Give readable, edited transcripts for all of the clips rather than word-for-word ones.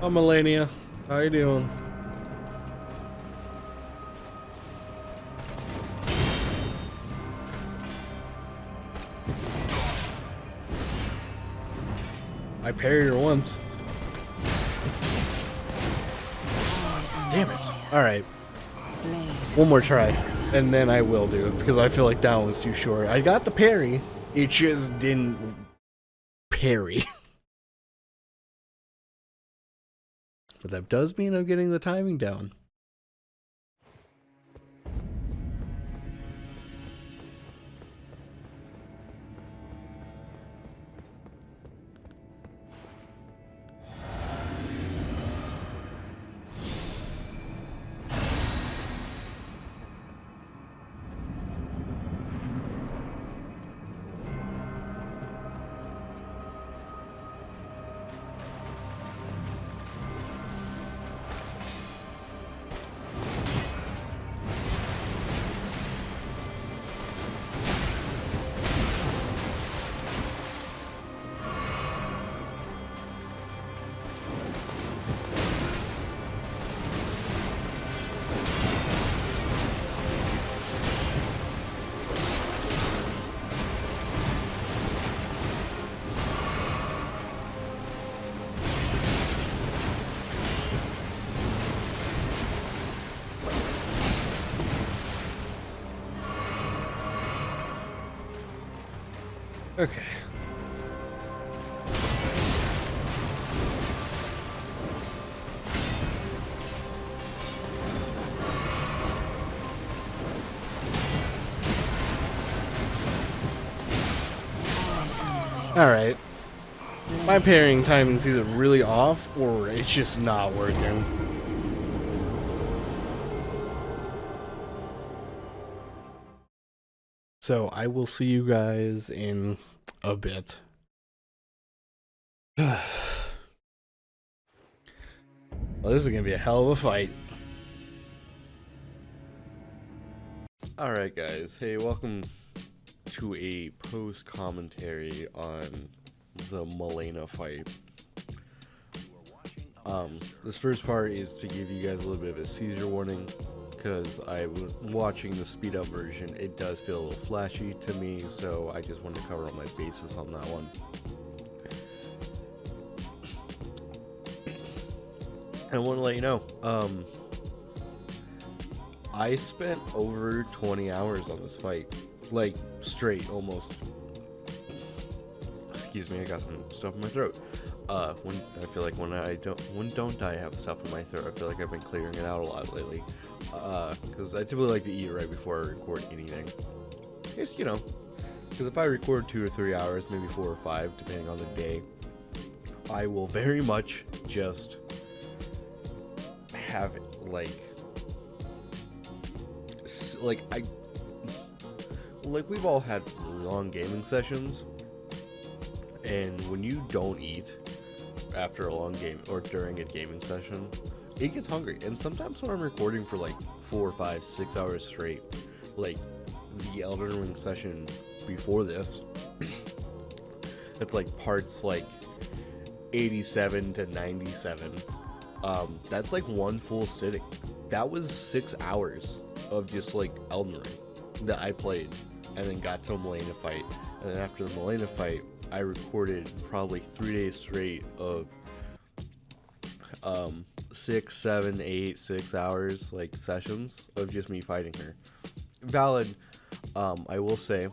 Hi, Melania. How you doing? I parried her once. Damn it. Alright. One more try. And then I will do it, because I feel like that one was too short. I got the parry. It just didn't parry. But that does mean I'm getting the timing down. Okay. Alright. My parrying timing's either really off or it's just not working. So I will see you guys in a bit. Well, this is gonna be a hell of a fight. Alright guys, hey, welcome to a post commentary on the Melena fight. This first part is to give you guys a little bit of a seizure warning, because I was watching the speed up version. It does feel a little flashy to me, so I just wanted to cover all my bases on that one. I want to let you know, I spent over 20 hours on this fight, like straight, almost. Excuse me, I got some stuff in my throat. When I feel like when don't I have stuff in my throat, I feel like I've been clearing it out a lot lately. Because I typically like to eat right before I record anything. Just, you know, because if I record 2 or 3 hours, maybe 4 or 5, depending on the day, I will very much just have we've all had long gaming sessions, and when you don't eat after a long game or during a gaming session, it gets hungry. And sometimes when I'm recording for like 4, 5, 6 hours straight, like the Elden Ring session before this, it's like parts like 87 to 97. That's like one full sitting. That was 6 hours of just like Elden Ring that I played, and then got to the Melena fight. And then after the Melena fight, I recorded probably 3 days straight of 6, 7, 8, 6 hours like sessions of just me fighting her. Valid. I will say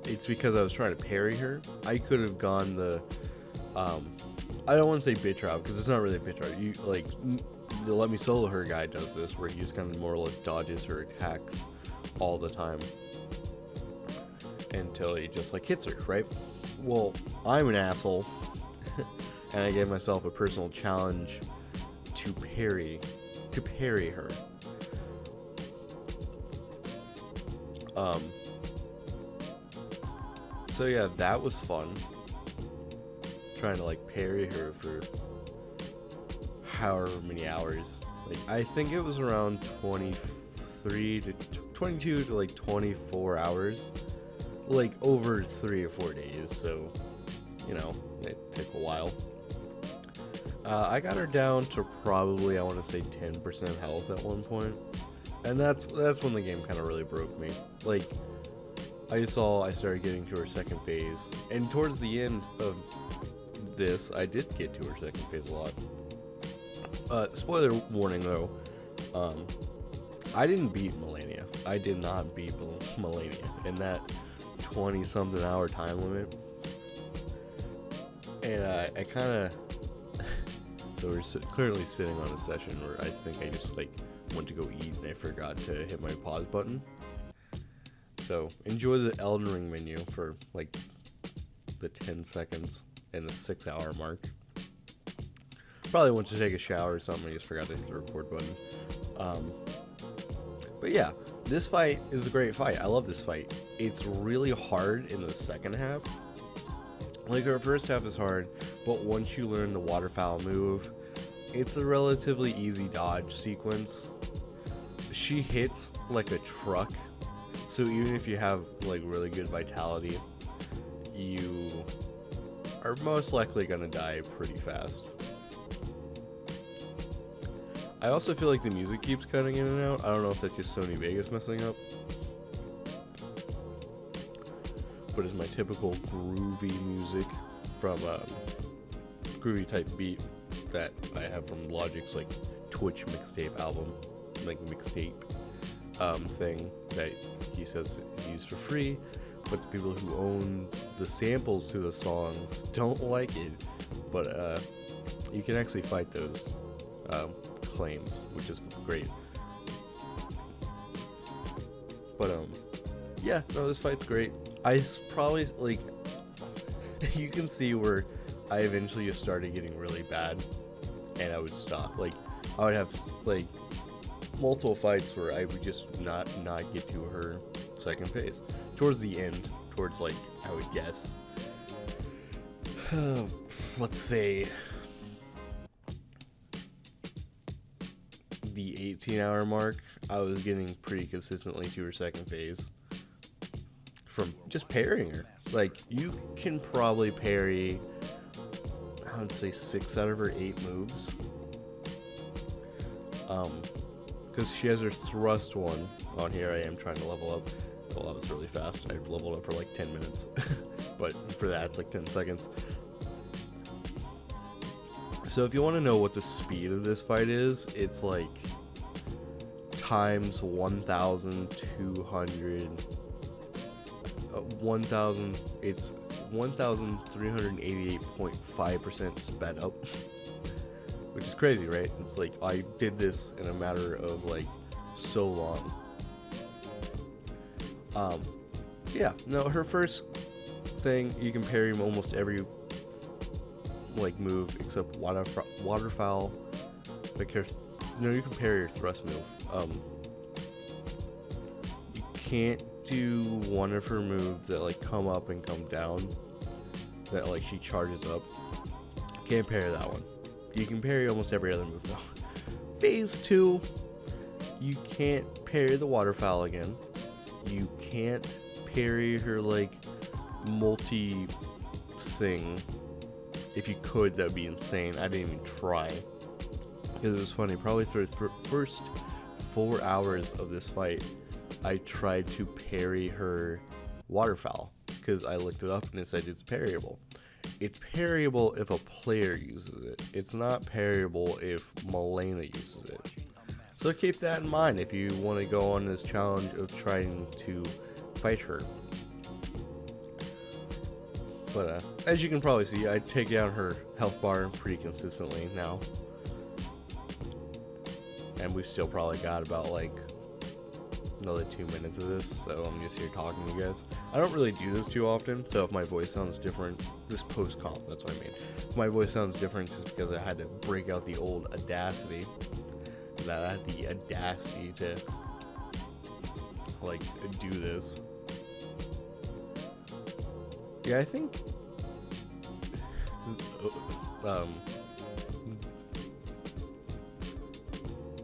it's because I was trying to parry her. I could have gone the I don't want to say bitch route, because it's not really a bitch route. You like the Let Me Solo Her guy does this, where he just kind of more or less dodges her attacks all the time until he just like hits her, right? Well, I'm an asshole, and I gave myself a personal challenge to parry her. So yeah, that was fun. Trying to like parry her for however many hours. Like I think it was around 23 to 22 to like 24 hours, like over 3 or 4 days. So, you know, it took a while. I got her down to probably, I want to say 10% health at one point. And that's when the game kind of really broke me. Like, I started getting to her second phase. And towards the end of this, I did get to her second phase a lot. Spoiler warning though, I didn't beat Melania. I did not beat Melania in that 20-something hour time limit. And I kind of... So we're currently sitting on a session where I think I just like went to go eat and I forgot to hit my pause button. So enjoy the Elden Ring menu for like the 10 seconds and the 6-hour mark. Probably went to take a shower or something. I just forgot to hit the record button. But yeah, this fight is a great fight. I love this fight. It's really hard in the second half. Like, her first half is hard, but once you learn the waterfowl move, it's a relatively easy dodge sequence. She hits like a truck, so even if you have like really good vitality, you are most likely gonna die pretty fast. I also feel like the music keeps cutting in and out. I don't know if that's just Sony Vegas messing up, but it's my typical groovy music from groovy type beat that I have from Logic's like Twitch mixtape album, like mixtape thing that he says is used for free, but the people who own the samples to the songs don't like it. But you can actually fight those claims, which is great. But yeah, no, this fight's great. I probably, like, you can see where I eventually just started getting really bad, and I would stop. Like, I would have, like, multiple fights where I would just not get to her second phase. Towards the end, towards, like, I would guess, let's say, the 18-hour mark, I was getting pretty consistently to her second phase from just parrying her. Like, you can probably parry, I would say 6 out of her 8 moves. Because she has her thrust one on here. I am trying to level up. Well, that was really fast. I leveled up for like 10 minutes. But for that, it's like 10 seconds. So if you want to know what the speed of this fight is, it's like times 1,200... 1,000, it's 1,388.5% sped up, which is crazy, right? It's like I did this in a matter of like so long. Yeah, no, her first thing, you can parry almost every like move except waterfowl. Like you can parry your thrust move. You can't do one of her moves that like come up and come down, that like she charges up. Can't parry that one. You can parry almost every other move though. Phase 2, you can't parry the waterfowl again. You can't parry her like multi thing. If you could, that would be insane. I didn't even try, because it was funny. Probably through the first 4 hours of this fight, I tried to parry her waterfowl because I looked it up and it said it's parryable. It's parryable if a player uses it. It's not parryable if Melania uses it. So keep that in mind if you want to go on this challenge of trying to fight her. But as you can probably see, I take down her health bar pretty consistently now. And we've still probably got about like another 2 minutes of this, so I'm just here talking to you guys. I don't really do this too often, so if my voice sounds different, this post-comp, that's what I mean. If my voice sounds different, it's just because I had to break out the old Audacity. That I had the audacity to like do this. Yeah, I think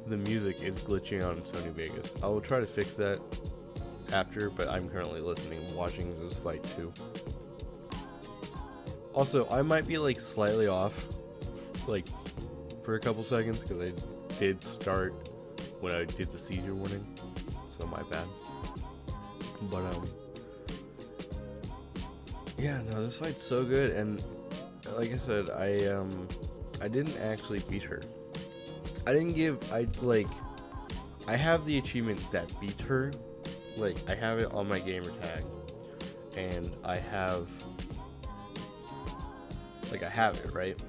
the music is glitching out in Sony Vegas. I will try to fix that after, but I'm currently listening and watching this fight too. Also, I might be like slightly off like for a couple seconds because I did start when I did the seizure warning, so my bad. But yeah, no, this fight's so good, and like I said, I didn't actually beat her. I have the achievement that beat her. Like, I have it on my gamer tag, and I have it, right?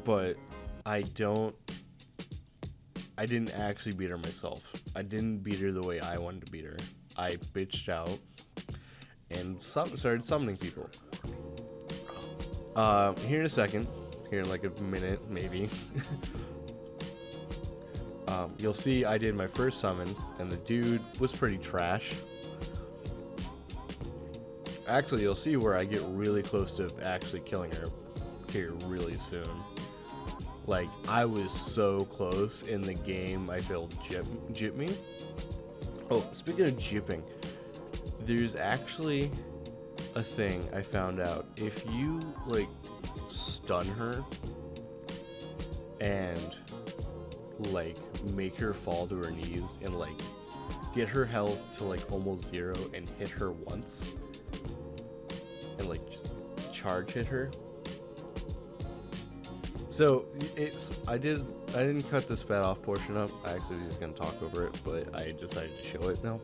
But I didn't actually beat her myself. I didn't beat her the way I wanted to beat her. I bitched out and started summoning people. Here in a second, here in like a minute, maybe, you'll see I did my first summon, and the dude was pretty trash. Actually, you'll see where I get really close to actually killing her here really soon. Like, I was so close in the game, I failed jip me. Oh, speaking of jipping, there's actually a thing I found out. If you, like, stun her and, like, make her fall to her knees and, like, get her health to, like, almost zero and hit her once and, like, charge hit her. So I didn't cut the spat off portion up. I actually was just gonna talk over it, but I decided to show it now.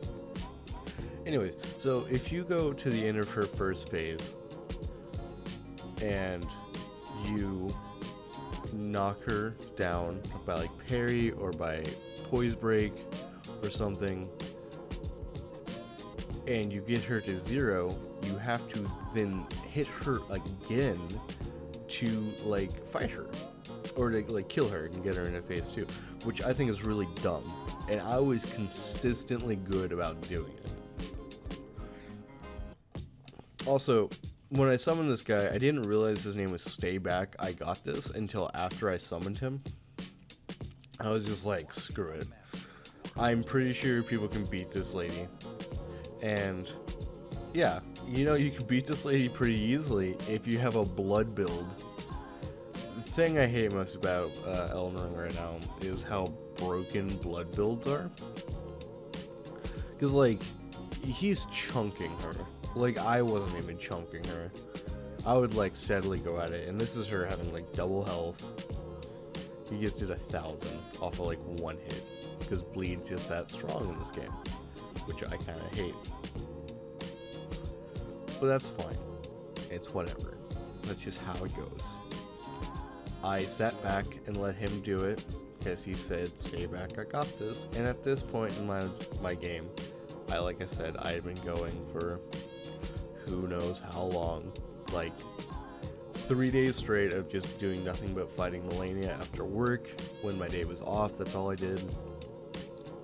Anyways, so if you go to the end of her first phase and you knock her down by like parry or by poise break or something, and you get her to zero, you have to then hit her again to like fight her or to like kill her and get her in a phase 2, which I think is really dumb, and I was consistently good about doing it. Also, when I summoned this guy, I didn't realize his name was Stay Back I Got This until after I summoned him. I was just like, screw it, I'm pretty sure people can beat this lady. And yeah, you know, you can beat this lady pretty easily if you have a blood build. The thing I hate most about Elden Ring right now is how broken blood builds are. Because, like, he's chunking her. Like, I wasn't even chunking her. I would, like, steadily go at it. And this is her having, like, double health. He just did 1,000 off of, like, one hit. Because bleed's just that strong in this game. Which I kind of hate. But that's fine. It's whatever. That's just how it goes. I sat back and let him do it because he said, "Stay back, I got this." And at this point in my game, like I said, I had been going for who knows how long, like 3 days straight of just doing nothing but fighting Melania after work. When my day was off, that's all I did.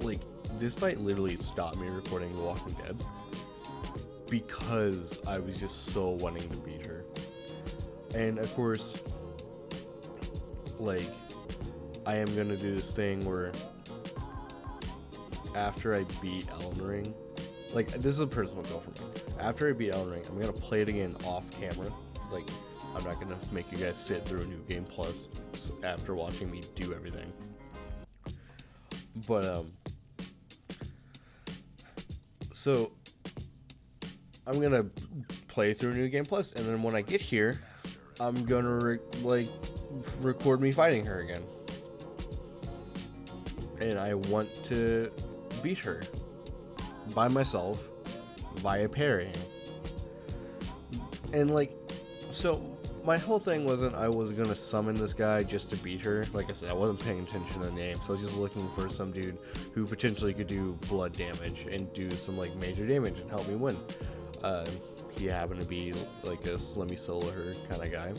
Like, this fight literally stopped me recording The Walking Dead because I was just so wanting to beat her. And of course, like, I am gonna do this thing where after I beat Elden Ring, like, this is a personal goal for me. After I beat Elden Ring, I'm gonna play it again off camera. Like, I'm not gonna make you guys sit through a New Game Plus after watching me do everything. But so I'm gonna play through New Game Plus, and then when I get here, I'm gonna record me fighting her again. And I want to beat her by myself via parrying. And like, so my whole thing wasn't I was gonna summon this guy just to beat her. Like I said, I wasn't paying attention to the name, so I was just looking for some dude who potentially could do blood damage and do some like major damage and help me win. He happened to be like a let me solo her kind of guy,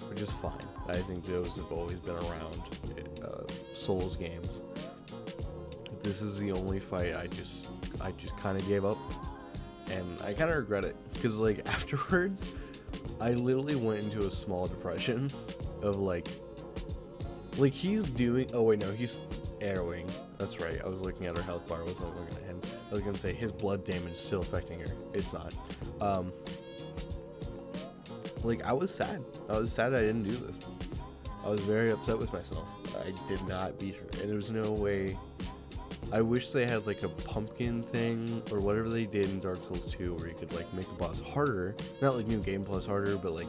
which is fine. I think those have always been around Souls games. This is the only fight I just kind of gave up, and I kind of regret it because like afterwards, I literally went into a small depression of like he's doing. Oh wait, no, he's arrowing. That's right. I was looking at her health bar. I wasn't looking at him. I was gonna say his blood damage is still affecting her. It's not. like, I was sad. I was sad I didn't do this. I was very upset with myself. I did not beat her, and there was no way. I wish they had like a pumpkin thing or whatever they did in Dark Souls 2 where you could like make a boss harder, not like New Game Plus harder, but like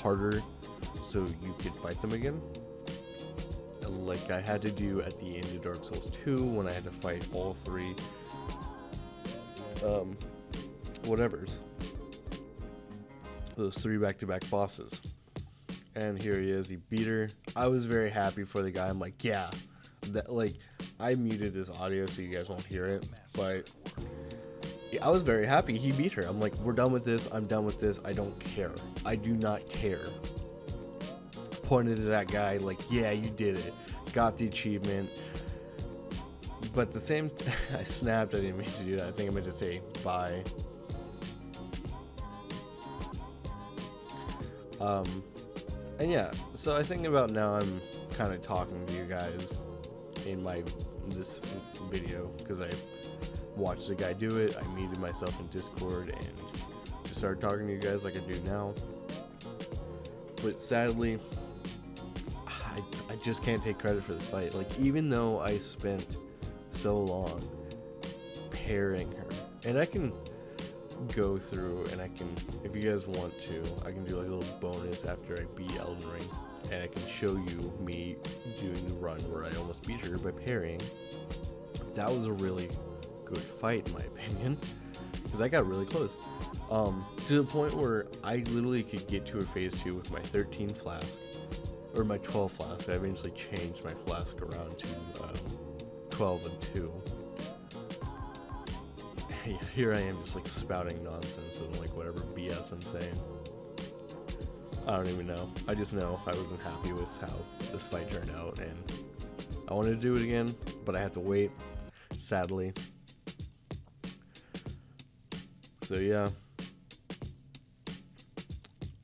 harder so you could fight them again. Like I had to do at the end of Dark Souls 2 when I had to fight all three whatevers. Those three back-to-back bosses. And here he is, he beat her. I was very happy for the guy. I'm like, yeah, that, like, I muted his audio so you guys won't hear it, but I was very happy he beat her. I'm like, we're done with this. I'm done with this. I don't care. I do not care. Pointed to that guy like, yeah, you did it. Got the achievement. But the same, I snapped. I didn't mean to do that. I think I meant to say bye. And yeah, so I think about now I'm kind of talking to you guys in this video because I watched the guy do it. I muted myself in Discord and just started talking to you guys like I do now. But sadly, I just can't take credit for this fight. Like, even though I spent so long pairing her, and I can go through and I can, if you guys want to, I can do like a little bonus after I beat Elden Ring, and I can show you me doing the run where I almost beat her by parrying. That was a really good fight in my opinion, because I got really close, to the point where I literally could get to a phase 2 with my 13 flask, or my 12 flask. I eventually changed my flask around to 12 and 2. Here I am just like spouting nonsense and like whatever BS I'm saying. I don't even know. I just know I wasn't happy with how this fight turned out, and I wanted to do it again, but I had to wait, sadly. So yeah,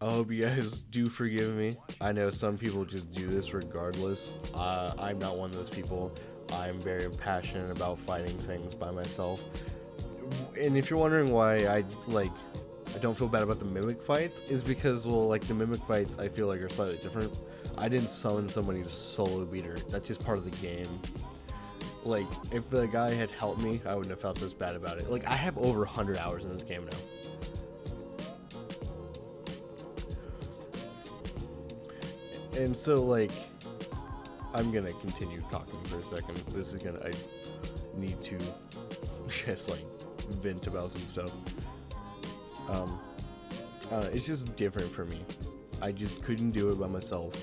I hope you guys do forgive me. I know some people just do this regardless. I'm not one of those people. I'm very passionate about fighting things by myself. And if you're wondering why I don't feel bad about the mimic fights, is because, well, like, the mimic fights I feel like are slightly different. I didn't summon somebody to solo beat her. That's just part of the game. Like, if the guy had helped me, I wouldn't have felt this bad about it. Like, I have over 100 hours in this game now. And so, like, I'm gonna continue talking for a second. I need to just, like, vent about some stuff. It's just different for me. I just couldn't do it by myself,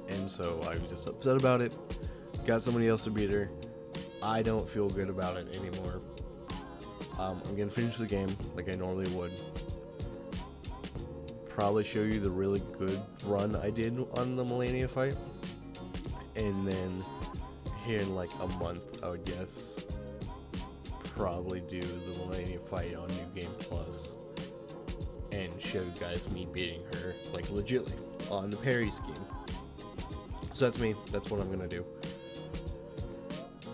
and so I was just upset about it. Got somebody else to beat her. I don't feel good about it anymore. I'm gonna finish the game like I normally would. Probably show you the really good run I did on the Melania fight, and then here in like a month, I would guess, probably do the Melania fight on New Game Plus and show you guys me beating her, like, legitly on the parry scheme. So that's me. That's what I'm gonna do.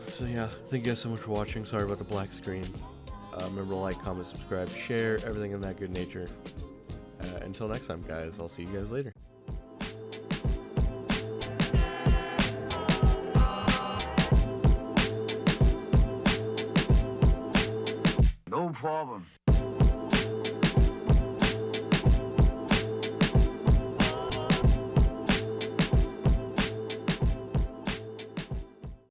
So yeah, thank you guys so much for watching. Sorry about the black screen. Remember to like, comment, subscribe, share, everything in that good nature. Until next time, guys, I'll see you guys later.